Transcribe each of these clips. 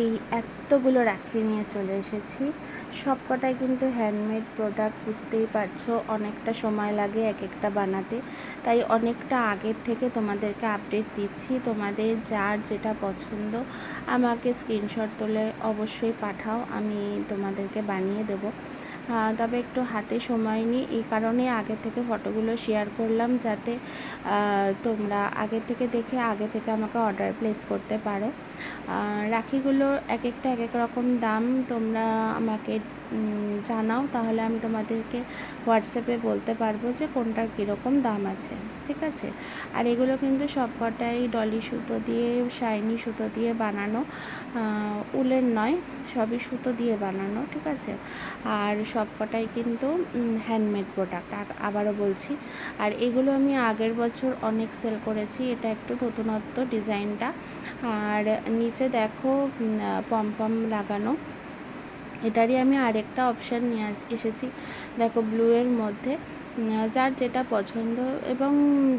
এই এতগুলো রাখি নিয়ে চলে এসেছি। সবকটাই কিন্তু হ্যান্ডমেড প্রোডাক্ট, বুঝতেই পারছো অনেকটা সময় লাগে এক একটা বানাতে, তাই অনেকটা আগের থেকে তোমাদেরকে আপডেট দিচ্ছি। তোমাদের যার যেটা পছন্দ আমাকে স্ক্রিনশট তুলে অবশ্যই পাঠাও, আমি তোমাদেরকে বানিয়ে দেবো। তবে একটু হাতে সময় নিই, এই কারণে আগে থেকে ফটোগুলো শেয়ার করলাম, যাতে তোমরা আগে থেকে দেখে আগে থেকে আমাকে অর্ডার প্লেস করতে পারো। রাখিগুলো এক একটা এক এক রকম দাম, তোমরা আমাকে জানাও, তাহলে আমি তোমাদেরকে হোয়াটসঅ্যাপে বলতে পারবো যে কোনটার কীরকম দাম আছে, ঠিক আছে। আর এগুলো কিন্তু সবকটাই ডলি সুতো দিয়ে, শাইনি সুতো দিয়ে বানানো, উলের নয়, সবই সুতো দিয়ে বানানো, ঠিক আছে। আর সবকটাই কিন্তু হ্যান্ডমেড প্রোডাক্ট, আবারও বলছি। আর এগুলো আমি আগের বছর অনেক সেল করেছি, এটা একটু নতুনত্ব ডিজাইনটা। আর নিচে দেখো পমপম লাগানো, এটারই আমি আরেকটা অপশান নিয়ে এসেছি, দেখো ব্লুয়ের মধ্যে। যার যেটা পছন্দ, এবং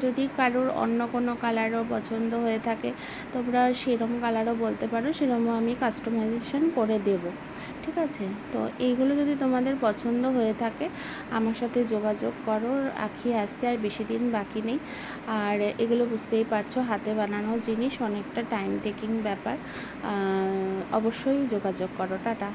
যদি কারোর অন্য কোনো কালারও পছন্দ হয়ে থাকে তোমরা সেরকম কালারও বলতে পারো, সেরকমও আমি কাস্টমাইজেশন করে দেব, ঠিক আছে। তো এইগুলো যদি তোমাদের পছন্দ হয়ে থাকে আমার সাথে যোগাযোগ করো, রাখি আসতে আর বেশি দিন বাকি নেই। আর এগুলো বুঝতেই পারছো হাতে বানানো জিনিস, অনেকটা টাইম টেকিং ব্যাপার। অবশ্যই যোগাযোগ করো। টাটা।